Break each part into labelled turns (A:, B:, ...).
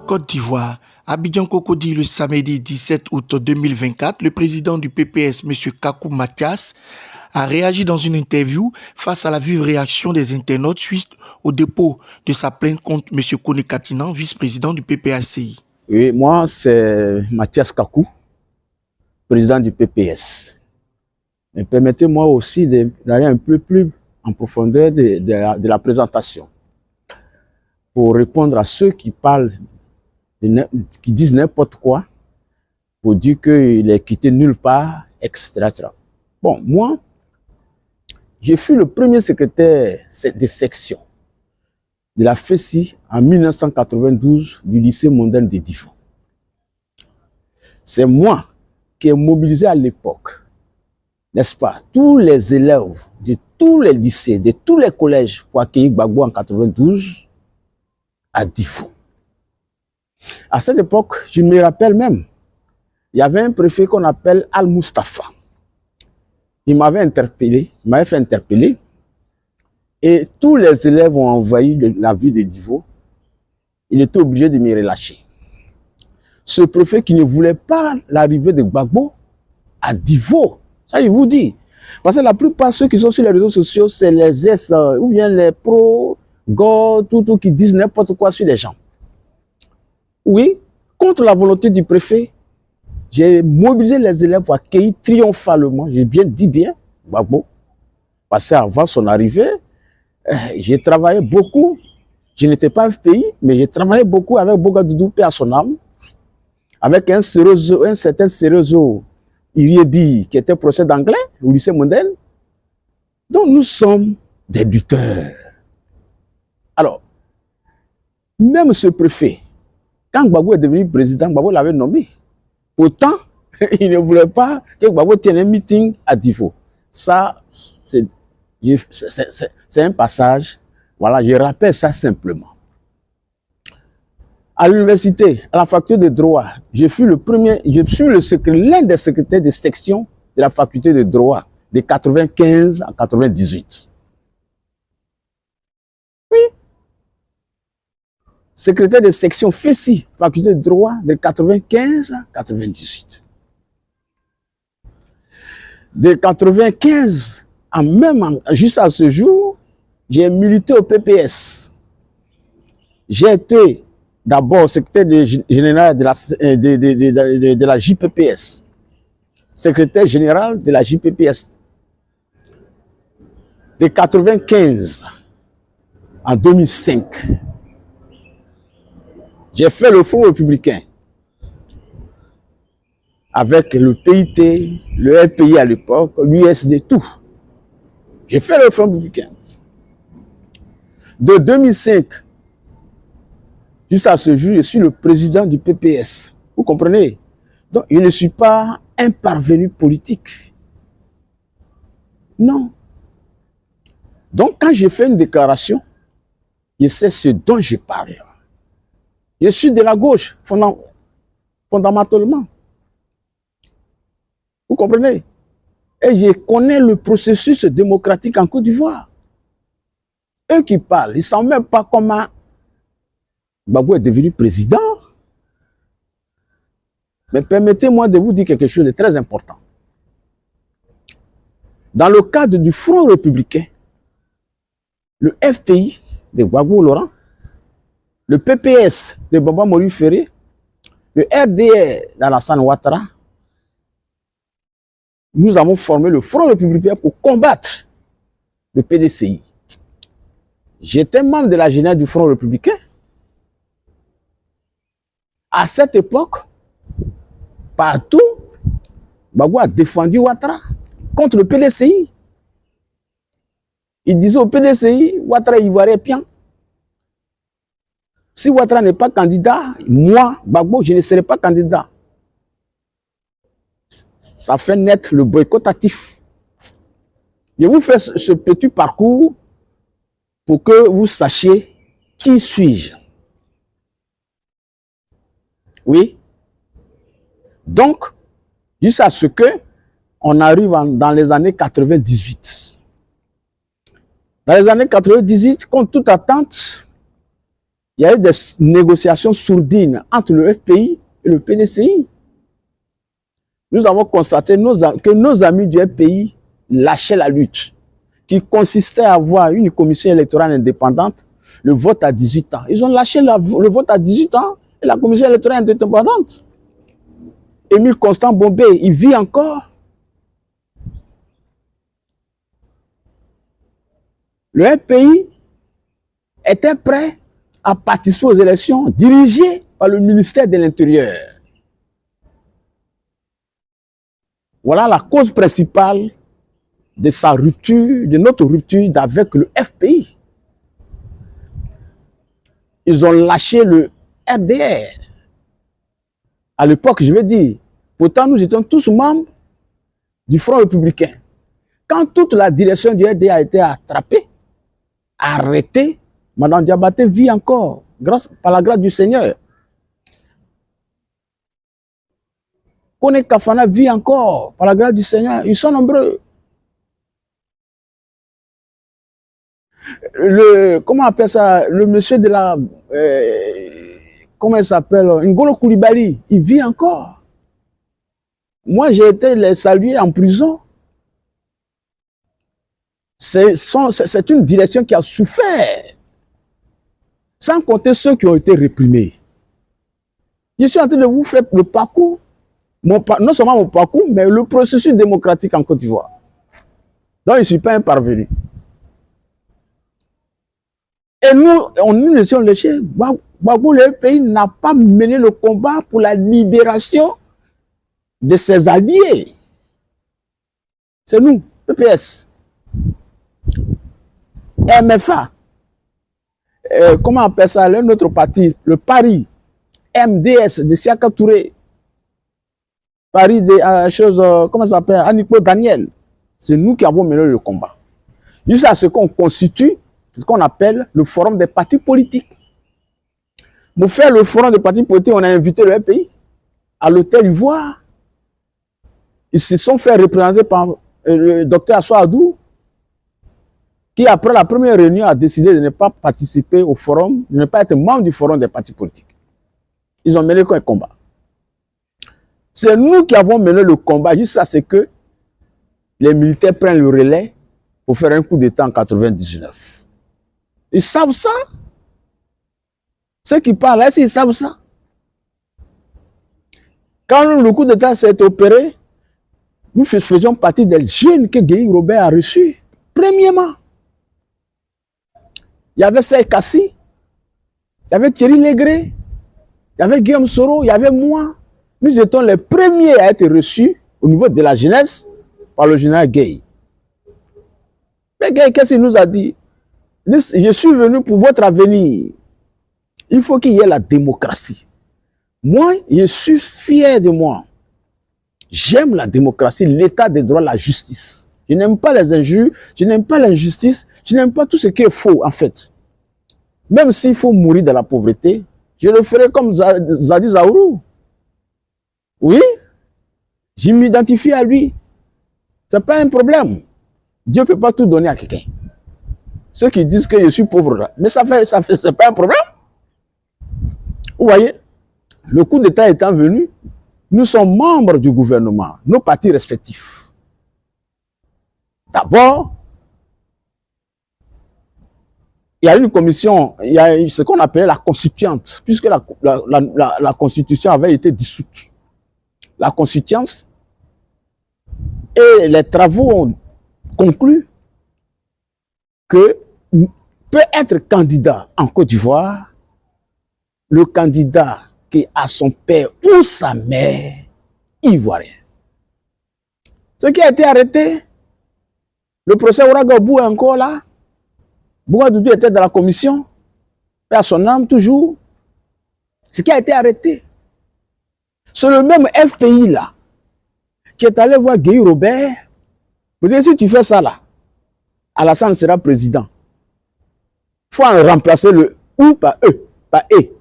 A: Côte d'Ivoire, Abidjan Cocody le samedi 17 août 2024, le président du PPS, M. Kakou Mathias, a réagi dans une interview face à la vive réaction des internautes suite au dépôt de sa plainte contre M. Kone Katinan, vice-président du PPACI.
B: Oui, moi, c'est Mathias Kakou, président du PPS. Mais permettez-moi aussi d'aller un peu plus en profondeur de la présentation pour répondre à ceux qui parlent, qui disent n'importe quoi, pour dire qu'il est quitté nulle part, etc. Bon, moi, je fus le premier secrétaire de section de la FESI en 1992 du lycée mondain de Difo. C'est moi qui ai mobilisé à l'époque, n'est-ce pas, tous les élèves de tous les lycées, de tous les collèges pour accueillir Gbagbo en 92 à Difo. À cette époque, je me rappelle même, il y avait un préfet qu'on appelle Al-Mustafa. Il m'avait fait interpeller et tous les élèves ont envahi la ville de Difo. Il était obligé de me relâcher. Ce préfet qui ne voulait pas l'arrivée de Gbagbo à Difo, ça je vous dis. Parce que la plupart de ceux qui sont sur les réseaux sociaux, c'est les S ou bien les pros, tout qui disent n'importe quoi sur les gens. Oui, contre la volonté du préfet, j'ai mobilisé les élèves pour accueillir triomphalement, j'ai bien dit bien, Gbagbo. Parce qu'avant son arrivée, j'ai travaillé beaucoup. Je n'étais pas FPI, mais j'ai travaillé beaucoup avec Bogadoudou, paix à son âme, avec un certain Serezo Iriedi, qui était professeur d'anglais au lycée mondain. Donc nous sommes des lutteurs. Alors, même ce préfet, quand Gbagbo est devenu président, Gbagbo l'avait nommé. Pourtant, il ne voulait pas que Gbagbo tienne un meeting à Difo. Ça, c'est un passage. Voilà, je rappelle ça simplement. À l'université, à la faculté de droit, je suis l'un des secrétaires de section de la faculté de droit de 95 à 98. Oui. Secrétaire de section FESI, faculté de droit de 95 à 98. De 95 jusqu'à ce jour, j'ai milité au PPS. J'ai été d'abord secrétaire général de la JPPS, secrétaire général de la JPPS. De 95 à 2005, j'ai fait le Front républicain avec le PIT, le FPI à l'époque, l'USD, tout. J'ai fait le Front républicain. De 2005 jusqu'à ce jour, je suis le président du PPS. Vous comprenez? Donc, je ne suis pas un parvenu politique. Non. Donc, quand j'ai fait une déclaration, je sais ce dont je parle. Je suis de la gauche, fondamentalement. Vous comprenez? Et je connais le processus démocratique en Côte d'Ivoire. Eux qui parlent, ils ne savent même pas comment Gbagbo est devenu président. Mais permettez-moi de vous dire quelque chose de très important. Dans le cadre du Front républicain, le FPI de Gbagbo Laurent, le PPS de Baba Mori Ferré, le RDR d'Alassane Ouattara, nous avons formé le Front républicain pour combattre le PDCI. J'étais membre de la jeunesse du Front républicain. À cette époque, partout, Gbagbo a défendu Ouattara contre le PDCI. Il disait au PDCI, Ouattara ivoirien pian. Si Ouattara n'est pas candidat, moi, Gbagbo, je ne serai pas candidat. Ça fait naître le boycottatif. Je vous fais ce petit parcours pour que vous sachiez qui suis-je. Oui. Donc, jusqu'à ce que on arrive dans les années 98. Dans les années 98, contre toute attente, il y a eu des négociations sourdines entre le FPI et le PDCI. Nous avons constaté que nos amis du FPI lâchaient la lutte, qui consistait à avoir une commission électorale indépendante, le vote à 18 ans. Ils ont lâché le vote à 18 ans et la commission électorale indépendante. Émile Constant Bombé, il vit encore. Le FPI était prêt à participer aux élections dirigées par le ministère de l'Intérieur. Voilà la cause principale de sa rupture, de notre rupture avec le FPI. Ils ont lâché le RDR. À l'époque, je veux dire, pourtant nous étions tous membres du Front républicain. Quand toute la direction du RDR a été attrapée, arrêtée, Madame Diabaté vit encore, par la grâce du Seigneur. Kone Kafana vit encore, par la grâce du Seigneur. Ils sont nombreux. Comment on appelle ça? Le monsieur de la... comment il s'appelle? Ngolo Koulibaly, il vit encore. Moi, j'ai été les saluer en prison. C'est une direction qui a souffert. Sans compter ceux qui ont été réprimés. Je suis en train de vous faire le parcours, non seulement mon parcours, mais le processus démocratique en Côte d'Ivoire. Donc, je ne suis pas un parvenu. Et nous étions léchés. Gbagbo, le pays n'a pas mené le combat pour la libération de ses alliés. C'est nous, PPS. MFA. Comment on appelle ça, notre parti, le Paris, MDS de Siaka Touré, Paris de comment ça s'appelle, Aniko Daniel. C'est nous qui avons mené le combat. Jusqu'à ce qu'on constitue ce qu'on appelle le forum des partis politiques. Pour faire le forum des partis politiques, on a invité le pays à l'hôtel Ivoire. Ils se sont fait représenter par le docteur Assou Adou, qui, après la première réunion, a décidé de ne pas participer au forum, de ne pas être membre du forum des partis politiques. Ils ont mené un combat. C'est nous qui avons mené le combat jusqu'à ce que les militaires prennent le relais pour faire un coup d'État en 1999. Ils savent ça. Ceux qui parlent là, ils savent ça. Quand le coup d'État s'est opéré, nous faisions partie des jeunes que Guéhi Robert a reçus. Premièrement, il y avait Serge Kassi, il y avait Thierry Legré, il y avait Guillaume Soro, il y avait moi. Nous étions les premiers à être reçus au niveau de la jeunesse par le général Guéhi. Mais Guéhi, qu'est-ce qu'il nous a dit? Je suis venu pour votre avenir. Il faut qu'il y ait la démocratie. Moi, je suis fier de moi. J'aime la démocratie, l'état des droits, la justice. Je n'aime pas les injures, je n'aime pas l'injustice, je n'aime pas tout ce qui est faux, en fait. Même s'il faut mourir de la pauvreté, je le ferai comme Zadi Zaourou. Oui, je m'identifie à lui. Ce n'est pas un problème. Dieu ne peut pas tout donner à quelqu'un. Ceux qui disent que je suis pauvre, là, mais c'est pas un problème. Vous voyez, le coup d'État étant venu, nous sommes membres du gouvernement, nos partis respectifs. D'abord, il y a une commission, il y a ce qu'on appelait la constituante, puisque la constitution avait été dissoute. La constituante et les travaux ont conclu que peut être candidat en Côte d'Ivoire le candidat qui a son père ou sa mère ivoirien. Ce qui a été arrêté, le procès Ouagadougou est encore là. Ouagadougou était dans la commission, et à son âme toujours. Ce qui a été arrêté, c'est le même FPI là, qui est allé voir Guéhi Robert. Vous dites, si tu fais ça là, Alassane sera président. Il faut en remplacer le ou par eux, par et.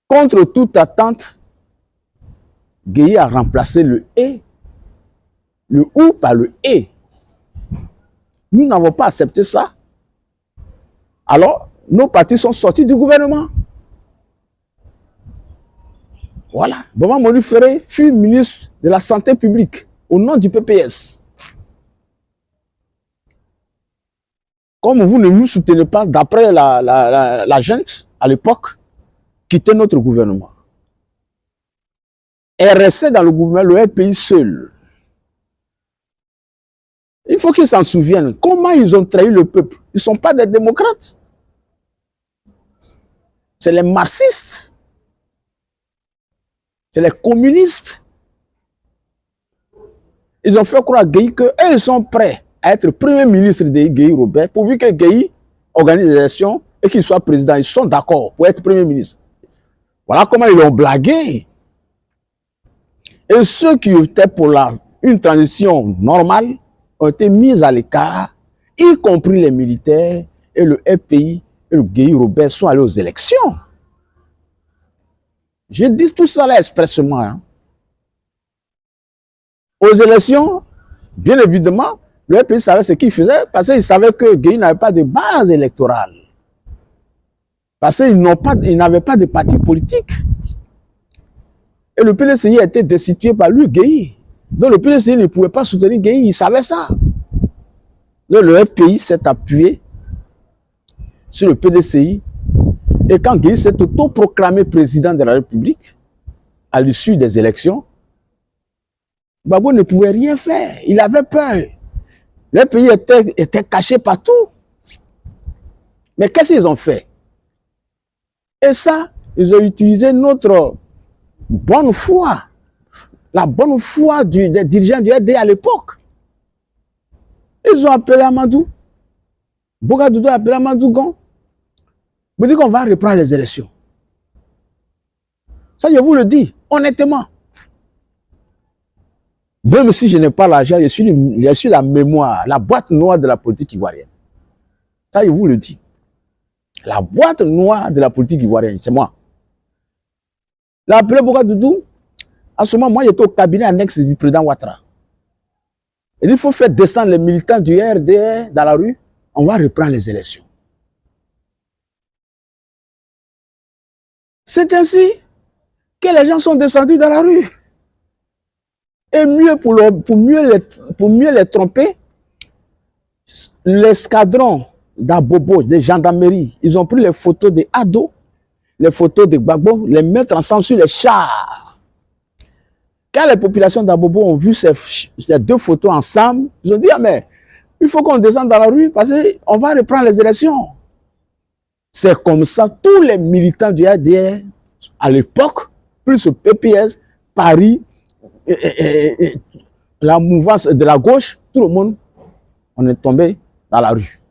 B: Contre toute attente, Guéhi a remplacé le et, le ou par le et. Nous n'avons pas accepté ça. Alors, nos partis sont sortis du gouvernement. Voilà. Boba Molu Ferré fut ministre de la Santé publique au nom du PPS. Comme vous ne nous soutenez pas, d'après la gente à l'époque, quittez notre gouvernement. Et restez dans le gouvernement, le pays seul. Il faut qu'ils s'en souviennent. Comment ils ont trahi le peuple? Ils ne sont pas des démocrates. C'est les marxistes. C'est les communistes. Ils ont fait croire à Gueye qu'ils sont prêts à être premier ministre de Gueye Robert, pourvu que Gueye organise des élections et qu'il soit président. Ils sont d'accord pour être premier ministre. Voilà comment ils l'ont blagué. Et ceux qui étaient pour une transition normale ont été mis à l'écart, y compris les militaires et le FPI et le Gueye Robert sont allés aux élections. J'ai dit tout ça là expressément. Hein. Aux élections, bien évidemment, le FPI savait ce qu'il faisait parce qu'il savait que Gueye n'avait pas de base électorale. Parce qu'ils n'avaient pas de parti politique. Et le PDCI a été destitué par lui, Gueye. Donc le PDCI ne pouvait pas soutenir Gueye, il savait ça. Donc le FPI s'est appuyé sur le PDCI. Et quand Gueye s'est autoproclamé président de la République, à l'issue des élections, Gbagbo ne pouvait rien faire. Il avait peur. Le pays était caché partout. Mais qu'est-ce qu'ils ont fait? Et ça, ils ont utilisé notre bonne foi, la bonne foi des dirigeants du RD à l'époque. Ils ont appelé Amadou. Bougadoudou a appelé Amadou Gon. Vous dites qu'on va reprendre les élections. Ça, je vous le dis, honnêtement. Même si je n'ai pas l'argent, je suis la mémoire, la boîte noire de la politique ivoirienne. Ça, je vous le dis. La boîte noire de la politique ivoirienne, c'est moi. L'appelé Bougadoudou, en ce moment, moi, j'étais au cabinet annexe du président Ouattara. Il dit, il faut faire descendre les militants du RDR dans la rue, on va reprendre les élections. C'est ainsi que les gens sont descendus dans la rue. Et mieux pour mieux les tromper, l'escadron d'Abobo, des gendarmeries, ils ont pris les photos des ados, les photos de Gbagbo, les mettre ensemble sur les chars. Quand les populations d'Abobo ont vu ces deux photos ensemble, ils ont dit, ah mais, il faut qu'on descende dans la rue parce qu'on va reprendre les élections. C'est comme ça, tous les militants du RDR, à l'époque, plus le PPS, Paris, la mouvance de la gauche, tout le monde, on est tombé dans la rue.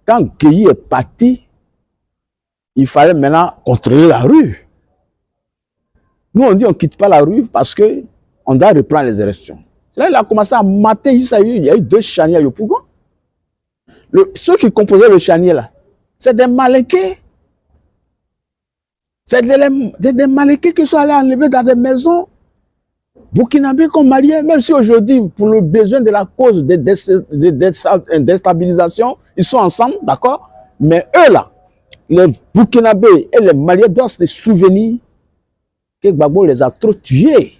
B: Quand Gueye est parti, il fallait maintenant contrôler la rue. Nous, on dit on ne quitte pas la rue parce qu'on doit reprendre les élections. Là, il a commencé à mater, il y a eu 2 charniers à Yopougon. Ceux qui composaient le charnier là, c'est des Malékés. C'est des Malékés qui sont allés enlever dans des maisons burkinabés qu'on mariait, même si aujourd'hui, pour le besoin de la cause de déstabilisation, ils sont ensemble, d'accord? Mais eux là, les burkinabés et les maliens doivent se souvenir que Gbagbo les a trop tués.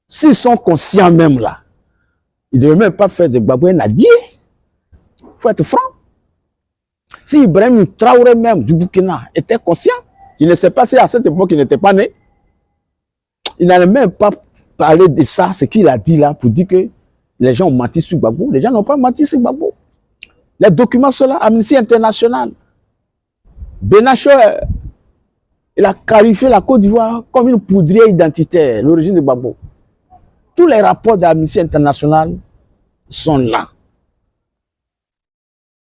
B: S'ils sont conscients même là, ils ne devaient même pas faire de Gbagbo un allié. Il faut être franc. Si Ibrahim Traoré même du Burkina était conscient, il ne sait pas si à cette époque il n'était pas né. Il n'allait même pas parler de ça, ce qu'il a dit là, pour dire que les gens ont menti sur Gbagbo. Les gens n'ont pas menti sur Gbagbo. Les documents sont là, Amnesty International. Benacho, il a qualifié la Côte d'Ivoire comme une poudrière identitaire, l'origine de Gbagbo. Tous les rapports de l'Amnesty International sont là.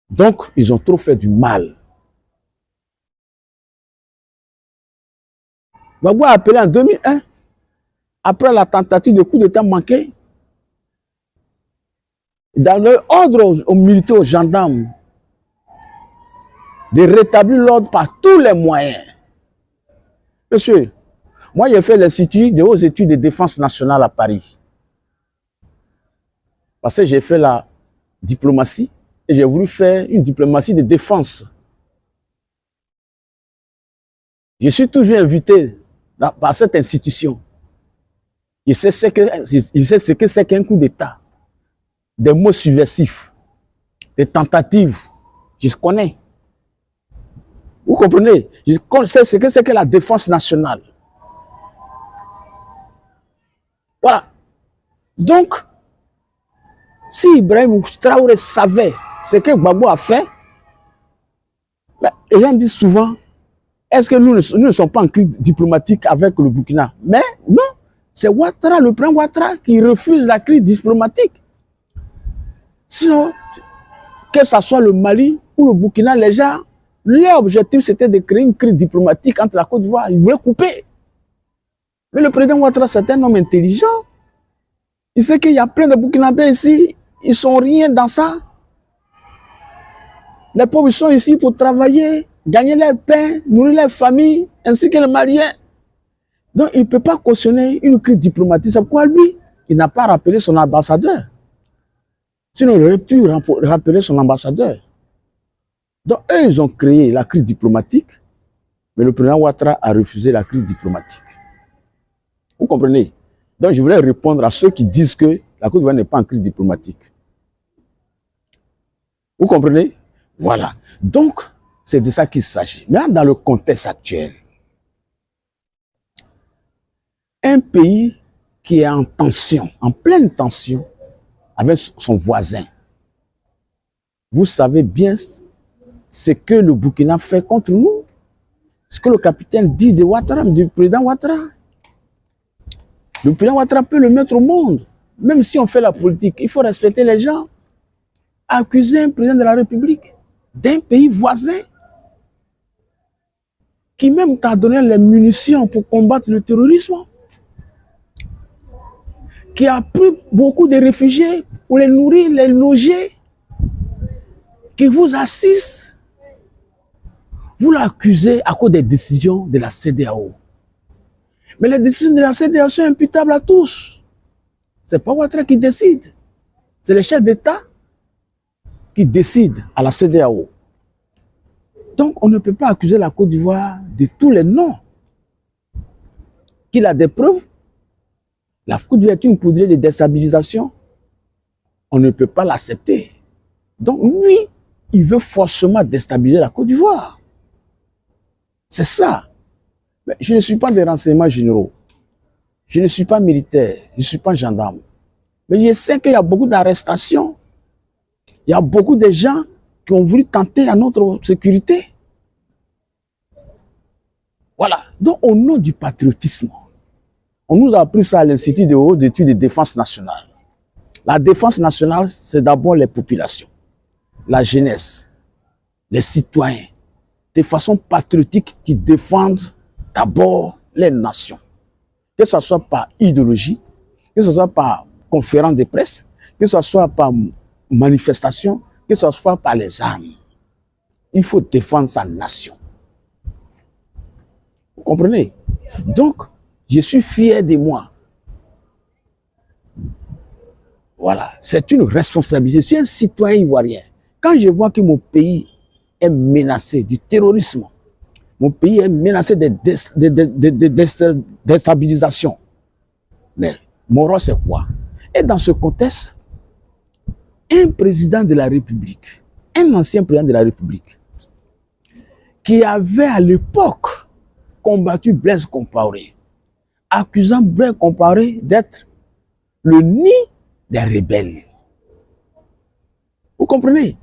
B: Donc, ils ont trop fait du mal. Gbagbo a appelé en 2001, après la tentative de coup d'État manqué, dans l'ordre aux militaires, aux gendarmes, de rétablir l'ordre par tous les moyens. Monsieur, moi j'ai fait l'Institut des hautes études de défense nationale à Paris. Parce que j'ai fait la diplomatie et j'ai voulu faire une diplomatie de défense. Je suis toujours invité par cette institution. Je sais ce que c'est qu'un coup d'État. Des mots subversifs, des tentatives. Je connais. Vous comprenez? Je sais ce que c'est que la défense nationale. Voilà. Donc, si Ibrahim Traoré savait ce que Gbagbo a fait, les gens disent souvent, est-ce que nous ne sommes pas en crise diplomatique avec le Burkina? Mais non, c'est Ouattara, le président Ouattara, qui refuse la crise diplomatique. Sinon, que ce soit le Mali ou le Burkina, les gens, leur objectif c'était de créer une crise diplomatique entre la Côte d'Ivoire. Ils voulaient couper. Mais le président Ouattara, c'est un homme intelligent. Il sait qu'il y a plein de Burkinabés ici, ils ne sont rien dans ça. Les pauvres sont ici pour travailler, gagner leur pain, nourrir leur famille, ainsi que les Maliens. Donc, il ne peut pas cautionner une crise diplomatique. C'est pourquoi lui, il n'a pas rappelé son ambassadeur. Sinon, il aurait pu rappeler son ambassadeur. Donc, eux, ils ont créé la crise diplomatique, mais le président Ouattara a refusé la crise diplomatique. Vous comprenez? Donc, je voulais répondre à ceux qui disent que la Côte d'Ivoire n'est pas en crise diplomatique. Vous comprenez? Voilà. Donc, c'est de ça qu'il s'agit. Maintenant, dans le contexte actuel, un pays qui est en tension, en pleine tension, avec son voisin, vous savez bien ce que le Burkina fait contre nous, ce que le capitaine dit de Ouattara, du président Ouattara. Le président Ouattara peut le mettre au monde. Même si on fait la politique, il faut respecter les gens. Accuser un président de la République d'un pays voisin qui même t'a donné les munitions pour combattre le terrorisme, qui a pris beaucoup de réfugiés pour les nourrir, les loger, qui vous assiste, vous l'accusez à cause des décisions de la CEDEAO. Mais les décisions de la CEDEAO sont imputables à tous. Ce n'est pas Ouattara qui décide. C'est les chefs d'État qui décident à la CEDEAO. Donc, on ne peut pas accuser la Côte d'Ivoire de tous les noms. Qu'il a des preuves. La Côte d'Ivoire est une poudrée de déstabilisation. On ne peut pas l'accepter. Donc, lui, il veut forcément déstabiliser la Côte d'Ivoire. C'est ça. Mais je ne suis pas des renseignements généraux. Je ne suis pas militaire. Je ne suis pas gendarme. Mais je sais qu'il y a beaucoup d'arrestations. Il y a beaucoup de gens qui ont voulu tenter à notre sécurité. Voilà. Donc, au nom du patriotisme, on nous a appris ça à l'Institut de haute études de défense nationale. La défense nationale, c'est d'abord les populations, la jeunesse, les citoyens, de façon patriotique qui défendent d'abord les nations. Que ce soit par idéologie, que ce soit par conférence de presse, que ce soit par manifestation, que ce soit par les armes. Il faut défendre sa nation. Vous comprenez? Donc, je suis fier de moi. Voilà, c'est une responsabilité. Je suis un citoyen ivoirien. Quand je vois que mon pays est menacé du terrorisme, mon pays est menacé de déstabilisation, mais mon rôle c'est quoi? Et dans ce contexte, un président de la République, un ancien président de la République, qui avait à l'époque combattu Blaise Compaoré, accusant Blaise Compaoré d'être le nid des rebelles. Vous comprenez?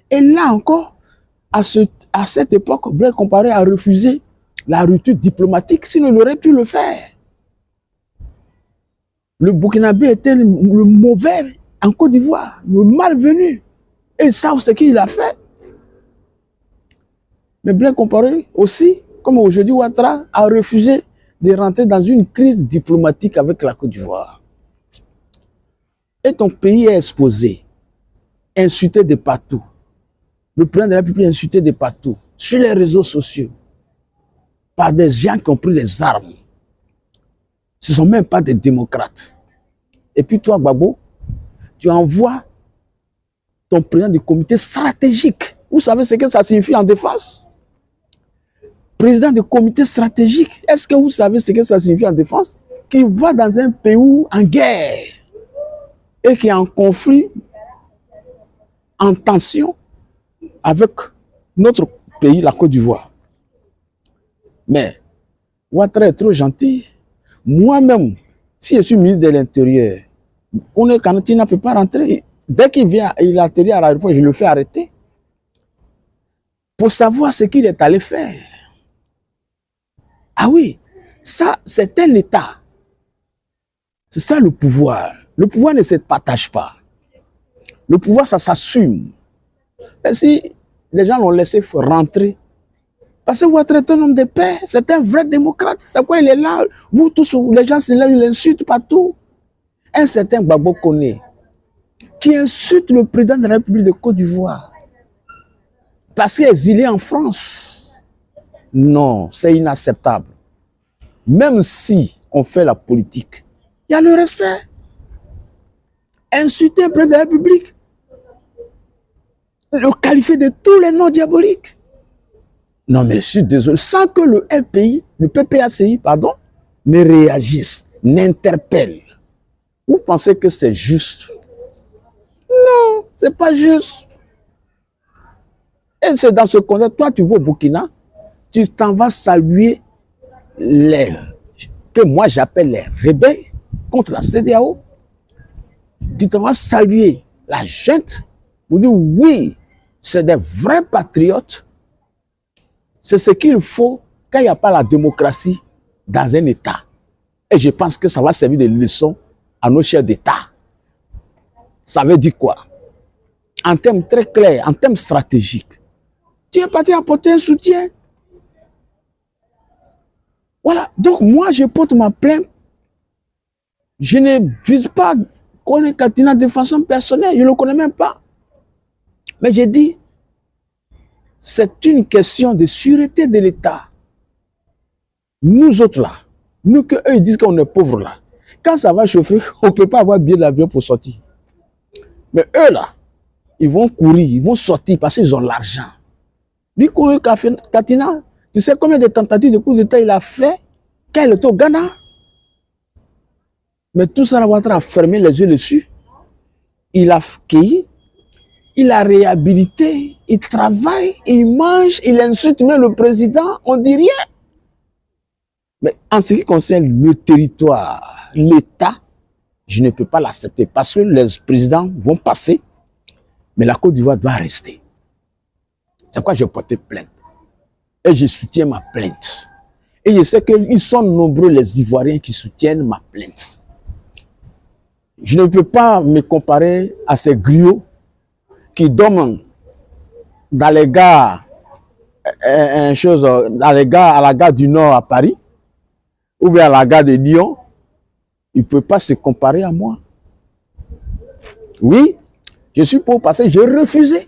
B: Et là encore, à cette époque, Blaise Compaoré a refusé la rupture diplomatique, sinon il aurait pu le faire. Le Burkinabé était le mauvais en Côte d'Ivoire, le malvenu. Et ils savent ce qu'il a fait. Mais Blaise Compaoré aussi, comme aujourd'hui Ouattara, a refusé de rentrer dans une crise diplomatique avec la Côte d'Ivoire. Et ton pays est exposé, insulté de partout. Le président de la République est insulté de partout, sur les réseaux sociaux, par des gens qui ont pris les armes. Ce ne sont même pas des démocrates. Et puis toi, Gbagbo, tu envoies ton président du comité stratégique. Vous savez ce que ça signifie en défense? Président du comité stratégique. Est-ce que vous savez ce que ça signifie en défense? Qui va dans un pays en guerre et qui est en conflit, en tension avec notre pays, la Côte d'Ivoire. Mais Ouattara est trop gentil. Moi-même, si je suis ministre de l'Intérieur, Kone Kanouté ne peut pas rentrer. Dès qu'il vient, il atterrit à l'aéroport, je le fais arrêter. Pour savoir ce qu'il est allé faire. Ah oui, ça, c'est un État. C'est ça le pouvoir. Le pouvoir ne se partage pas. Le pouvoir, ça s'assume. Et si les gens l'ont laissé rentrer, parce que Ouattara est un homme de paix, c'est un vrai démocrate. C'est quoi il est là? Vous tous, les gens, c'est là, ils l'insultent partout. Un certain Gbagbo Koné, qui insulte le président de la République de Côte d'Ivoire, parce qu'il est exilé en France. Non, c'est inacceptable. Même si on fait la politique, il y a le respect. Insulter un président de la République, le qualifier de tous les noms diaboliques. Non, mais je suis désolé, sans que le FPI, le PPACI, pardon, ne réagisse, n'interpelle. Vous pensez que c'est juste? Non, c'est pas juste. Et c'est dans ce contexte, toi tu vas au Burkina, tu t'en vas saluer les, que moi j'appelle les rebelles contre la CEDEAO. Tu t'en vas saluer la junte pour dire oui, c'est des vrais patriotes. C'est ce qu'il faut quand il n'y a pas la démocratie dans un État. Et je pense que ça va servir de leçon à nos chefs d'État. Ça veut dire quoi? En termes très clairs, en termes stratégiques, tu es parti apporter un soutien. Voilà. Donc moi, je porte ma plainte. Je ne vise pas Kone Katina de façon personnelle. Je ne le connais même pas. Mais j'ai dit, c'est une question de sûreté de l'État. Nous autres là, nous que eux ils disent qu'on est pauvres là, quand ça va chauffer, on ne peut pas avoir billet d'avion pour sortir. Mais eux là, ils vont courir, ils vont sortir parce qu'ils ont l'argent. Lui, Kone Katina, tu sais combien de tentatives de coup d'État il a fait quand il était au Ghana? Mais tout ça, Ouattara a fermé les yeux dessus. Il a cueilli, il a réhabilité, il travaille, il mange, il insulte même le président, on ne dit rien. Mais en ce qui concerne le territoire, l'État, je ne peux pas l'accepter parce que les présidents vont passer, mais la Côte d'Ivoire doit rester. C'est pourquoi j'ai porté plainte. Et je soutiens ma plainte. Et je sais qu'ils sont nombreux les Ivoiriens qui soutiennent ma plainte. Je ne peux pas me comparer à ces griots qui dorment dans les gares, dans les gares, à la gare du Nord à Paris, ou bien à la gare de Lyon. Ils ne peuvent pas se comparer à moi. Oui, je suis pour parce que j'ai refusé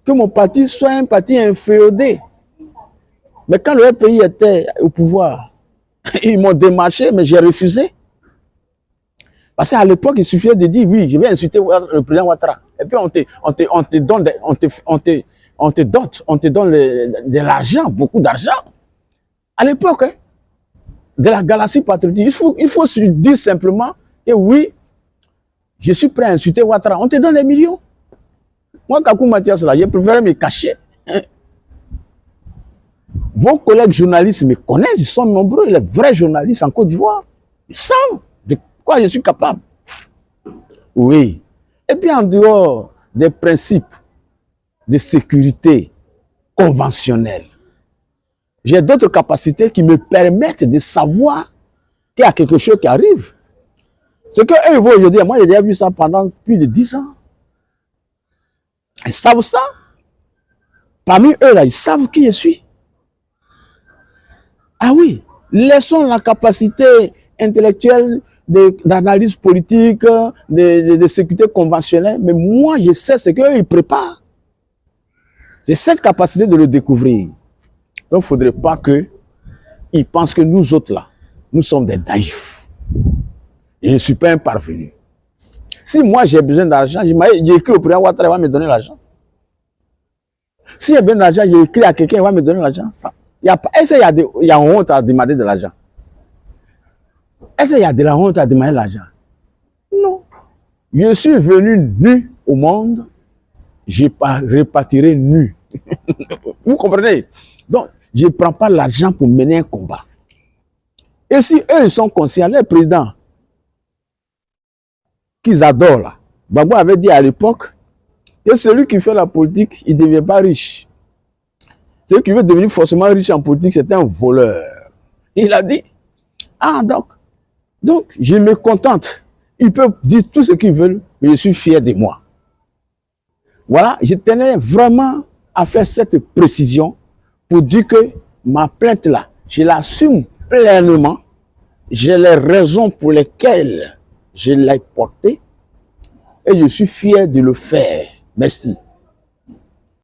B: que mon parti soit un parti inféodé. Mais quand le pays était au pouvoir, ils m'ont démarché, mais j'ai refusé. Parce qu'à l'époque, il suffisait de dire oui, je vais insulter le président Ouattara. Et puis on te donne de l'argent, beaucoup d'argent. À l'époque, hein, de la galaxie patriotique, il faut se dire simplement que oui, je suis prêt à insulter Ouattara. On te donne des millions. Moi, Kakou Mathias, là, je préfère me cacher. Vos collègues journalistes me connaissent, ils sont nombreux, les vrais journalistes en Côte d'Ivoire. Ils savent de quoi je suis capable. Oui. Et puis en dehors des principes de sécurité conventionnels, j'ai d'autres capacités qui me permettent de savoir qu'il y a quelque chose qui arrive. Ce qu'eux vont aujourd'hui, moi j'ai déjà vu ça pendant plus de 10 ans. Ils savent ça. Parmi eux là, ils savent qui je suis. Ah oui, laissons la capacité intellectuelle d'analyse politique, de sécurité conventionnelle, mais moi je sais ce qu'eux ils préparent. J'ai cette capacité de le découvrir. Donc il ne faudrait pas qu'ils pensent que nous autres là, nous sommes des naïfs. Je ne suis pas un parvenu. Si moi j'ai besoin d'argent, j'ai écrit au président Ouattara, il va me donner l'argent. Si j'ai besoin d'argent, j'ai écrit à quelqu'un, il va me donner l'argent. Est-ce qu'il y a honte à demander de l'argent? Est-ce qu'il y a de la honte à demander de l'argent? Non. Je suis venu nu au monde, je repartirai nu. Vous comprenez? Donc, je ne prends pas l'argent pour mener un combat. Et si eux, ils sont conscients, les présidents qu'ils adorent là, Gbagbo avait dit à l'époque, que celui qui fait la politique, il ne devient pas riche. Celui qui veut devenir forcément riche en politique, c'est un voleur. Il a dit, ah donc je me contente. Ils peuvent dire tout ce qu'ils veulent, mais je suis fier de moi. Voilà, je tenais vraiment à faire cette précision pour dire que ma plainte là, je l'assume pleinement. J'ai les raisons pour lesquelles je l'ai portée et je suis fier de le faire. Merci.